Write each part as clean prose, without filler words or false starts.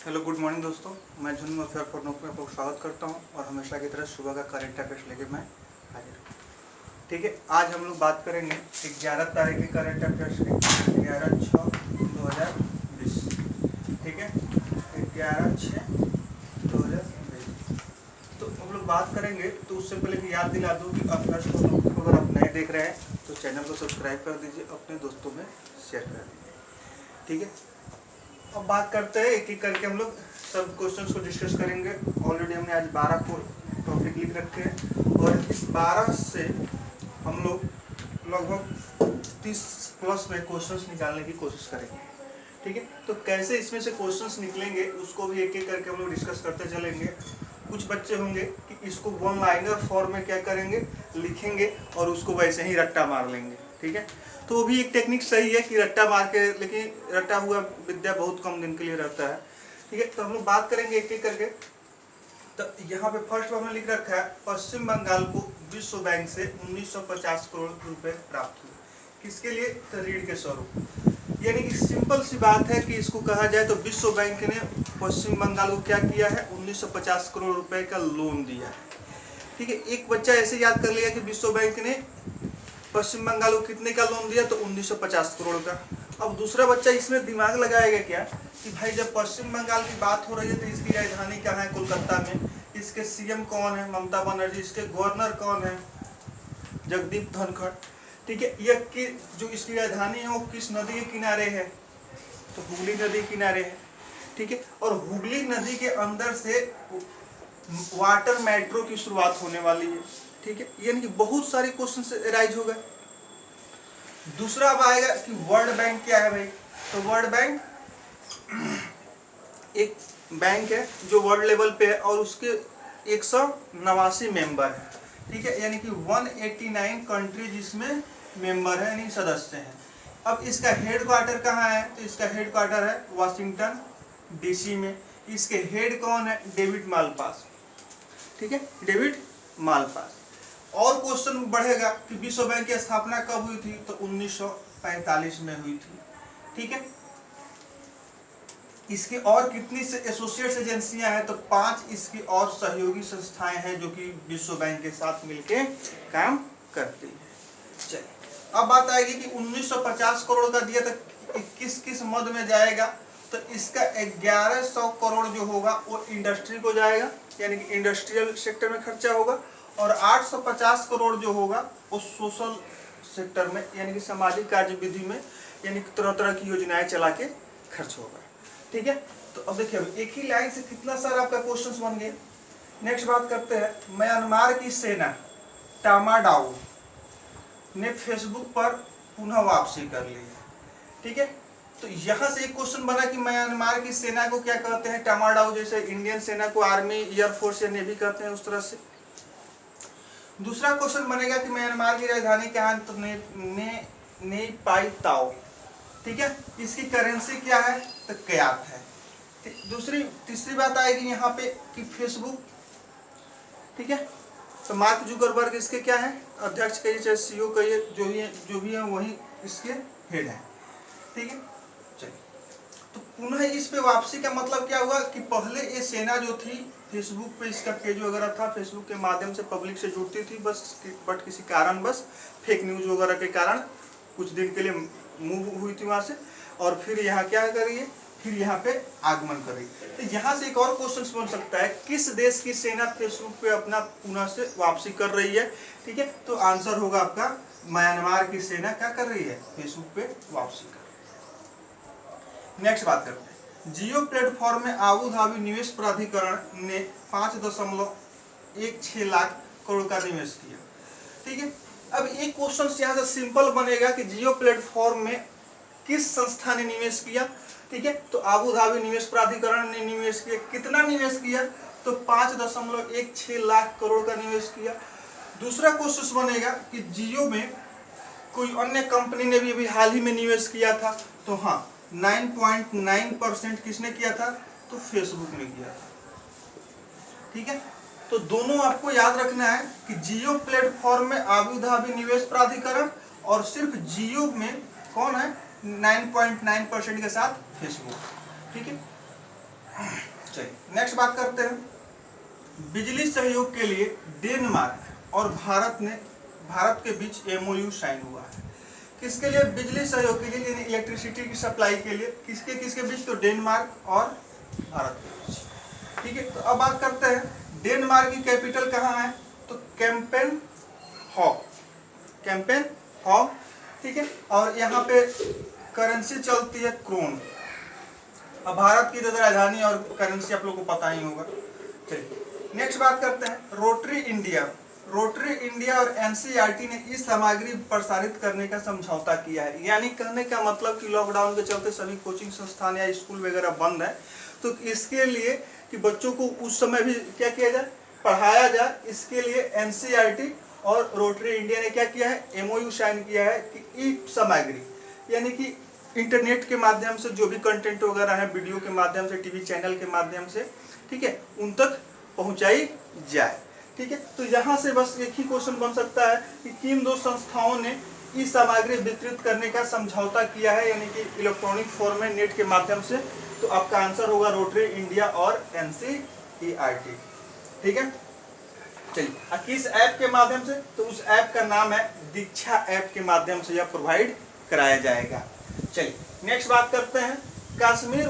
Hello good morning दोस्तों, मैं Jhunu affair for नोक में आपको स्वागत करता हूं और हमेशा की तरह सुबह का करंट अफेयर्स लेके मैं हाजिर हूँ। ठीक है, आज हम लोग बात करेंगे 11 तारीख के करंट अफेयर्स के 11/6/2020। ठीक है, 11/6/2020 तो हम लोग बात करेंगे। तो उससे पहले कि याद दिला दूँ कि अफेयर्स फॉर नोक को अगर आप नए देख रहे हैं तो चैनल को सब्सक्राइब कर दीजिए, अपने दोस्तों में शेयर कर दीजिए। ठीक है, अब बात करते हैं एक एक करके हम लोग सब क्वेश्चंस को डिस्कस करेंगे। ऑलरेडी हमने आज 12 को टॉपिक लिख रखे हैं और इस 12 से हम लोग लगभग 30 प्लस में क्वेश्चंस निकालने की कोशिश करेंगे। ठीक है, तो कैसे इसमें से क्वेश्चंस निकलेंगे उसको भी एक एक करके हम लोग डिस्कस करते चलेंगे। कुछ बच्चे होंगे कि इसको वन लाइनर फॉर्म में क्या करेंगे, लिखेंगे और उसको वैसे ही रट्टा मार लेंगे। ठीक है, तो वो भी एक टेक्निक सही है कि रट्टा मार के, लेकिन रट्टा हुआ विद्या बहुत कम दिन के लिए रहता है। ठीक है, तो हम लोग बात करेंगे एक एक करके। तो यहाँ पे फर्स्ट हमने लिख रखा है, पश्चिम बंगाल को विश्व बैंक से 1950 करोड़ रुपए प्राप्त हुए। किसके लिए? तो ऋण के स्वरूप। यानी कि सिंपल सी बात है कि इसको कहा जाए तो विश्व बैंक ने पश्चिम बंगाल को क्या किया है, 1950 करोड़ रुपए का लोन दिया है। ठीक है, एक बच्चा ऐसे याद कर लिया कि विश्व बैंक ने पश्चिम बंगाल को कितने का लोन दिया, तो 1950 करोड़ का। अब दूसरा बच्चा इसमें दिमाग लगाएगा क्या कि भाई जब पश्चिम बंगाल की बात हो रही है तो इसकी राजधानी कहाँ है, कोलकाता में। इसके सीएम कौन है, ममता बनर्जी। इसके गवर्नर कौन है, जगदीप धनखड़। ठीक है, यह कि जो इसकी राजधानी है वो किस नदी के किनारे है, तो हुगली नदी के किनारे है। ठीक है, और हुगली नदी के अंदर से वाटर मेट्रो की शुरुआत होने वाली है। ठीक है, यानी कि बहुत सारे क्वेश्चन राइज हो गए। दूसरा अब आएगा कि वर्ल्ड बैंक क्या है भाई। तो वर्ल्ड बैंक एक बैंक है जो वर्ल्ड लेवल पे है और उसके 189 मेंबर है। ठीक है, यानी कि 189 कंट्रीज इसमें मेंबर है, यानी सदस्य हैं। अब इसका हेड क्वार्टर कहाँ है, तो इसका हेड क्वार्टर है वाशिंगटन डीसी में। इसके हेड कौन है, डेविड मालपास। ठीक है, डेविड मालपास। और क्वेश्चन बढ़ेगा कि विश्व बैंक की स्थापना कब हुई थी, तो 1945 में हुई थी। ठीक है, इसकी और कितनी से एसोसिएट्स एजेंसियां हैं, तो 5 इसकी और सहयोगी संस्थाएं हैं जो कि विश्व बैंक के साथ मिलके काम करती है। चलिए, अब बात आएगी कि 1950 करोड़ का दिया था, किस किस मद में जाएगा। तो इसका 1100 करोड़ जो होगा वो इंडस्ट्री को जाएगा, यानी कि इंडस्ट्रियल सेक्टर में खर्चा होगा। और 850 करोड़ जो होगा वो सोशल सेक्टर में, यानी कि सामाजिक कार्यविधि में, यानी कि तरह तरह की योजनाएं चला के खर्च होगा। ठीक है, तो अब देखिए एक ही लाइन से कितना सारा आपका क्वेश्चंस बन गए। नेक्स्ट बात करते हैं, म्यांमार की सेना टामाडाओ ने फेसबुक पर पुनः वापसी कर ली है। ठीक है, तो यहां से एक क्वेश्चन बना कि म्यांमार की सेना को क्या कहते हैं, टामाडाओ। जैसे इंडियन सेना को आर्मी, एयरफोर्स या नेवी कहते हैं, उस तरह से। दूसरा क्वेश्चन बनेगा कि म्यांमार की राजधानी क्या है, तो ने पाई ताओ। ठीक है, इसकी करेंसी क्या है, तो क्यात है। तीसरी बात आएगी यहाँ पे कि फेसबुक। ठीक है, तो मार्क जुकरबर्ग इसके क्या है, अध्यक्ष कहिए चाहे सीईओ कहिए, जो भी है वही इसके हेड है। ठीक है, चलिए, तो पुनः इस पे वापसी का मतलब क्या हुआ कि पहले ये सेना जो थी फेसबुक पे इसका पेज वगैरह था, फेसबुक के माध्यम से पब्लिक से जुड़ती थी बस, बट किसी कारण बस फेक न्यूज वगैरह के कारण कुछ दिन के लिए मूव हुई थी वहां से, और फिर यहाँ क्या कर रही है, फिर यहाँ पे आगमन कर रही है। तो यहाँ से एक और क्वेश्चन बन सकता है, किस देश की सेना फेसबुक पे अपना पुनः से वापसी कर रही है। ठीक है, तो आंसर होगा आपका म्यांमार की सेना क्या कर रही है, फेसबुक पे वापसी कर रही है। नेक्स्ट बात करते हैं, जियो प्लेटफॉर्म में आबू धाबी निवेश प्राधिकरण ने 5.16 लाख करोड़ का निवेश किया। ठीक है, अब एक क्वेश्चन यहाँ से सिंपल बनेगा कि जियो प्लेटफॉर्म में किस संस्था ने निवेश किया। ठीक है, तो आबू धाबी निवेश प्राधिकरण ने निवेश किया। कितना निवेश किया, तो 5.16 लाख करोड़ का निवेश किया। दूसरा क्वेश्चन बनेगा कि जियो में कोई अन्य कंपनी ने भी अभी हाल ही में निवेश किया था, तो हाँ 9.9% किसने किया था, तो फेसबुक ने किया था। ठीक है, तो दोनों आपको याद रखना है कि जियो प्लेटफॉर्म में आबू धाबी निवेश प्राधिकरण और सिर्फ जियो में कौन है, 9.9% के साथ फेसबुक। ठीक है, चलिए नेक्स्ट बात करते हैं। बिजली सहयोग के लिए डेनमार्क और भारत के बीच MOU साइन हुआ है। किसके लिए? बिजली सहयोग के लिए, यानी इलेक्ट्रिसिटी की सप्लाई के लिए। किसके बीच? तो डेनमार्क और भारत के बीच। ठीक है, तो अब बात करते हैं डेनमार्क की कैपिटल कहाँ है? तो कैम्पेनहॉग। ठीक है, और यहाँ पे करेंसी चलती है क्रोन। अब भारत की तो राजधानी और करेंसी आप लोगों को पता ही होगा। चलिए नेक्स्ट बात करते हैं रोटरी इंडिया और NCERT ने इस सामग्री प्रसारित करने का समझौता किया है। यानी कहने का मतलब कि लॉकडाउन के चलते सभी कोचिंग संस्थान या स्कूल वगैरह बंद है, तो इसके लिए कि बच्चों को उस समय भी क्या किया जाए, पढ़ाया जाए, इसके लिए NCERT और रोटरी इंडिया ने क्या किया है? MOU साइन किया है कि ई सामग्री, यानी कि इंटरनेट के माध्यम से जो भी कंटेंट वगैरह है, वीडियो के माध्यम से, टीवी चैनल के माध्यम से, ठीक है, उन तक पहुंचाई जाए। ठीक है, तो यहाँ से बस एक ही क्वेश्चन बन सकता है कि किन दो संस्थाओं ने ई सामग्री वितरित करने का समझौता किया है, यानी कि इलेक्ट्रॉनिक फॉर्म में नेट के माध्यम से। तो आपका आंसर होगा रोटरी इंडिया और NCERT। ठीक है, चलिए किस ऐप के माध्यम से? तो उस ऐप का नाम है दीक्षा ऐप के माध्यम से यह प्रोवाइड कराया जाएगा। चलिए नेक्स्ट बात करते हैं कश्मीर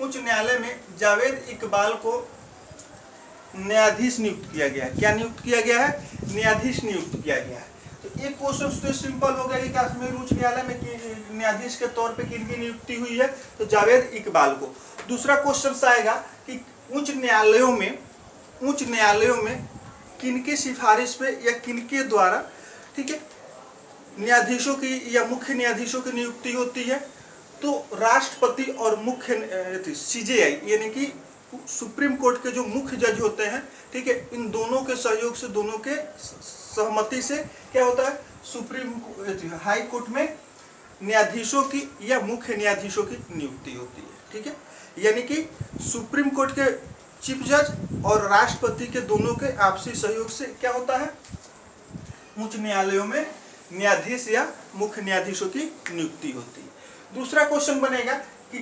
उच्च न्यायालय में जावेद इकबाल को न्यायाधीश नियुक्त किया गया है। क्या नियुक्त किया गया है? न्यायाधीश नियुक्त किया गया है। तो एक क्वेश्चन तो सिंपल हो गया कि कश्मीर उच्च न्यायालय में न्यायाधीश के तौर पे किनकी नियुक्ति हुई है? तो जावेद इकबाल को। दूसरा क्वेश्चन आएगा कि उच्च न्यायालयों में किनके सिफारिश पे या किनके द्वारा, ठीक है, न्यायाधीशों की या मुख्य न्यायाधीशों की नियुक्ति होती है? तो राष्ट्रपति और मुख्य CJI यानी कि सुप्रीम कोर्ट के जो मुख्य जज होते हैं, ठीक है, इन दोनों के सहयोग से, दोनों के सहमति से क्या होता है? सुप्रीम हाई कोर्ट में न्यायाधीशों की या मुख्य न्यायाधीशों की नियुक्ति होती है। ठीक है, यानी कि सुप्रीम कोर्ट के चीफ जज और राष्ट्रपति के दोनों के आपसी सहयोग से क्या होता है? उच्च न्यायालयों में न्यायाधीश या मुख्य न्यायाधीशों की नियुक्ति होती है। दूसरा क्वेश्चन बनेगा कि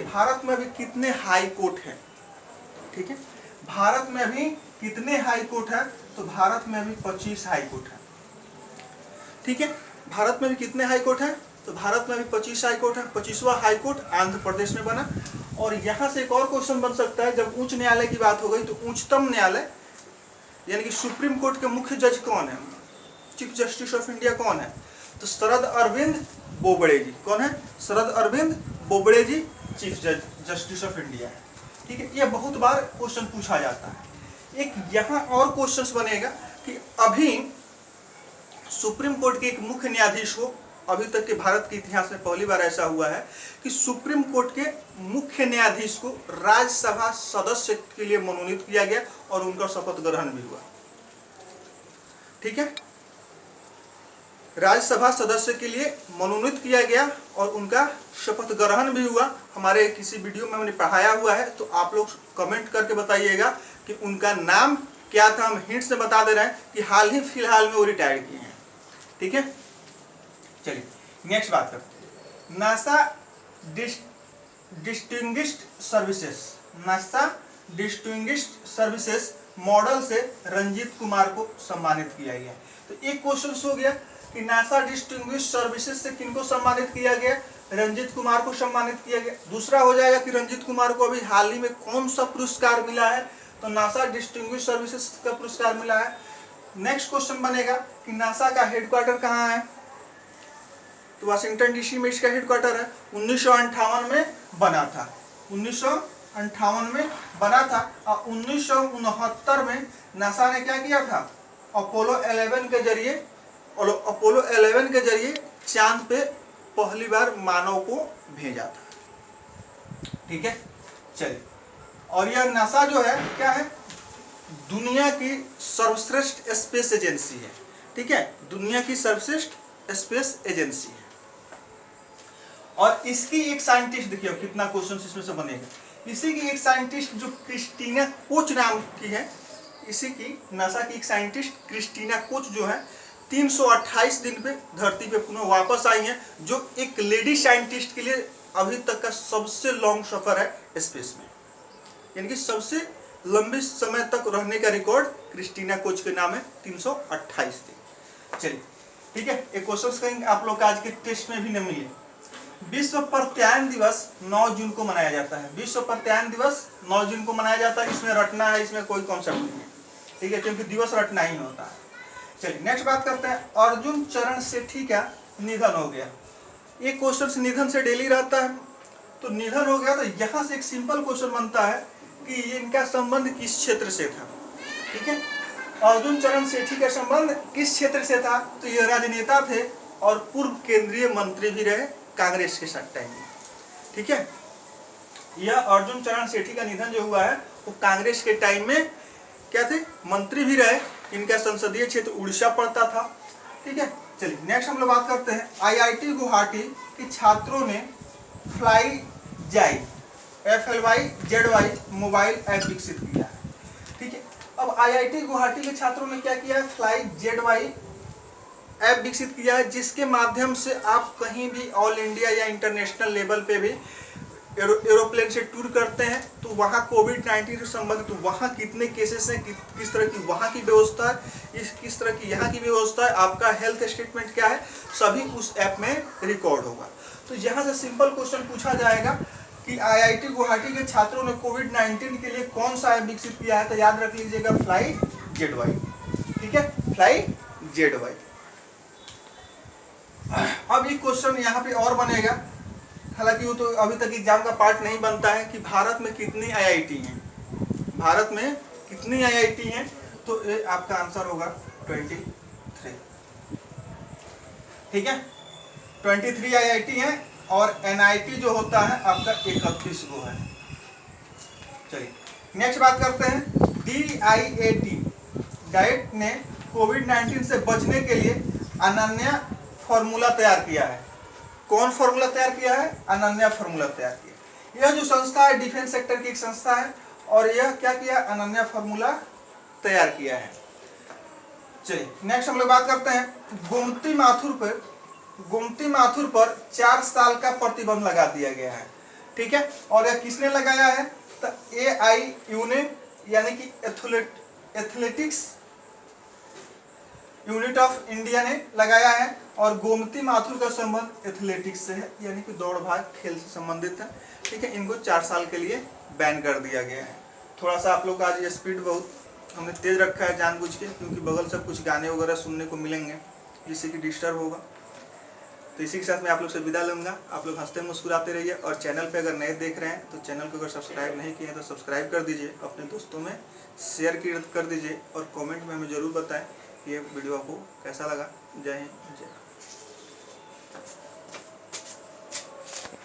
भारत में अभी कितने हाई कोर्ट हैं? ठीक है, भारत में अभी कितने हाई कोर्ट है? तो भारत में अभी 25 हाई कोर्ट है। ठीक है, भारत में भी कितने हाई कोर्ट है? तो भारत में अभी 25 हाई कोर्ट है। 25वां हाई कोर्ट आंध्र प्रदेश में बना। और यहाँ से एक और क्वेश्चन बन सकता है, जब उच्च न्यायालय की बात हो गई तो उच्चतम न्यायालय यानी कि सुप्रीम कोर्ट के मुख्य जज कौन है? चीफ जस्टिस ऑफ इंडिया कौन है? तो शरद अरविंद बोबड़े जी। कौन है? शरद अरविंद बोबड़े जी चीफ जस्टिस ऑफ इंडिया है। ठीक है, यह बहुत बार क्वेश्चन पूछा जाता है। एक यहाँ और क्वेश्चन बनेगा कि अभी सुप्रीम कोर्ट के एक मुख्य न्यायाधीश को, अभी तक के भारत के इतिहास में पहली बार ऐसा हुआ है कि सुप्रीम कोर्ट के मुख्य न्यायाधीश को राज्यसभा सदस्य के लिए मनोनीत किया गया और उनका शपथ ग्रहण भी हुआ। ठीक है, राज्यसभा सदस्य के लिए मनोनीत किया गया और उनका शपथ ग्रहण भी हुआ। हमारे किसी वीडियो में हमने पढ़ाया हुआ है, तो आप लोग कमेंट करके बताइएगा कि उनका नाम क्या था। हम हिंट से बता दे रहे हैं कि हाल ही फिलहाल में वो रिटायर किए हैं। ठीक है, चलिए नेक्स्ट बात करते हैं नासा डिस्टिंग्विश्ड सर्विसेज मॉडल से रंजीत कुमार को सम्मानित किया गया। तो एक क्वेश्चन हो गया कि नासा डिस्टिंग्विश्ड सर्विसेज से किनको सम्मानित किया गया? रंजीत कुमार को सम्मानित किया गया। दूसरा हो जाएगा कि रंजीत कुमार को अभी हाल ही में कौन सा पुरस्कार मिला है? तो नासा डिस्टिंग्विश्ड सर्विसेज का पुरस्कार मिला है। नेक्स्ट क्वेश्चन बनेगा कि नासा का हेडक्वार्टर कहाँ है? तो वाशिंगटन DC में इसका हेडक्वार्टर है। 1958 में बना था। 1958 में बना था और 1969 में नासा ने क्या किया था? अपोलो 11 के जरिए चांद पे पहली बार मानव को भेजा था। ठीक है, चलिए, और यह नासा जो है क्या है? दुनिया की सर्वश्रेष्ठ स्पेस एजेंसी है। ठीक है, दुनिया की सर्वश्रेष्ठ स्पेस एजेंसी है। और इसकी एक साइंटिस्ट, देखिए कितना क्वेश्चन इसमें से बनेगा। इसी की एक साइंटिस्ट जो क्रिस्टीना कोच नाम की है, इसी की नासा की एक साइंटिस्ट क्रिस्टीना कोच जो है 328 दिन पे धरती पे पुनः वापस आई हैं, जो एक लेडी साइंटिस्ट के लिए अभी तक का सबसे लॉन्ग सफर है स्पेस में, यानी कि सबसे लंबे समय तक रहने का रिकॉर्ड क्रिस्टीना कोच के नाम है 328 दिन। चलिए ठीक है, एक क्वेश्चन करेंगे आप लोग आज के टेस्ट में भी न मिले। विश्व प्रत्यायन दिवस 9 जून को मनाया जाता है। विश्व प्रत्यायन दिवस 9 जून को मनाया जाता है। इसमें रटना है, इसमें कोई कॉन्सेप्ट नहीं है, ठीक है, क्योंकि दिवस रटना ही होता है। चलिए नेक्स्ट बात करते हैं, अर्जुन चरण सेठी का निधन हो गया। ये क्वेश्चन निधन से डेली रहता है, तो निधन हो गया तो यहाँ से एक सिंपल क्वेश्चन बनता है कि इनका संबंध किस क्षेत्र से था। ठीक है, अर्जुन चरण सेठी का संबंध किस क्षेत्र से था, तो ये राजनेता थे और पूर्व केंद्रीय मंत्री भी रहे कांग्रेस के साथ टाइम में। ठीक है, यह अर्जुन चरण सेठी का निधन जो हुआ है वो कांग्रेस के टाइम में क्या थे, मंत्री भी रहे। इनका संसदीय क्षेत्र उड़ीसा पड़ता था। ठीक है, चलिए नेक्स्ट हम लोग बात करते हैं, आईआईटी गुवाहाटी के छात्रों ने फ्लाई जाई FLYZY मोबाइल ऐप विकसित किया है। ठीक है, अब आईआईटी गुवाहाटी के छात्रों ने क्या किया है, फ्लाई ZY ऐप विकसित किया है, जिसके माध्यम से आप कहीं भी ऑल इंडिया या इंटरनेशनल लेवल पे भी एरोप्लेन से टूर करते हैं तो वहाँ कोविड-19 से संबंधित तो वहाँ कितने केसेस हैं, किस तरह की वहाँ की व्यवस्था है, किस तरह की यहाँ की व्यवस्था है, आपका हेल्थ स्टेटमेंट क्या है, सभी उस ऐप में रिकॉर्ड होगा। तो यहाँ से सिंपल क्वेश्चन पूछा जाएगा कि आईआईटी गुवाहाटी के छात्रों ने कोविड-19 के लिए कौन सा ऐप विकसित किया है, तो याद रख लीजिएगा फ्लाई ZY। ठीक है, फ्लाई ZY। अब ये क्वेश्चन यहाँ पे और बनेगा, हालांकि वो तो अभी तक एग्जाम का पार्ट नहीं बनता है कि भारत में कितनी आईआईटी हैं, भारत में कितनी आईआईटी हैं, तो ये आपका आंसर होगा 23। ठीक है, 23 आईआईटी हैं और एनआईटी जो होता है आपका 31 गो है। चलिए नेक्स्ट बात करते हैं, DIAT ने कोविड-19 से बचने के लिए अनन्या फॉर्मूला तैयार किया है। कौन फॉर्मूला तैयार किया है, अनन्या फॉर्मूला तैयार किया। यह जो संस्था है डिफेंस सेक्टर की एक संस्था है और यह क्या किया, अनन्या फॉर्मूला तैयार किया है। चलिए नेक्स्ट हम लोग बात करते हैं, गोमती माथुर पर 4 साल का प्रतिबंध लगा दिया गया है। ठीक है, और यह किसने लगाया है, तो AIU ने, यानी कि एथलेटिक्स यूनिट ऑफ इंडिया ने लगाया है। और गोमती माथुर का संबंध एथलेटिक्स से है, यानी कि दौड़ भाग खेल से संबंधित है। ठीक है, इनको 4 साल के लिए बैन कर दिया गया है। थोड़ा सा आप लोग का आज ये स्पीड बहुत हमने तेज रखा है जानबूझ के, क्योंकि बगल से कुछ गाने वगैरह सुनने को मिलेंगे जिससे कि डिस्टर्ब होगा। तो इसी के साथ मैं आप लोग से विदा लूँगा। आप लोग हंसते मुस्कुराते रहिए और चैनल पे अगर नए देख रहे हैं तो चैनल को अगर सब्सक्राइब नहीं किए हैं तो सब्सक्राइब कर दीजिए, अपने दोस्तों में शेयर कर दीजिए और कमेंट में हमें ज़रूर बताएं कि ये वीडियो आपको कैसा लगा। जय हिंद, जय।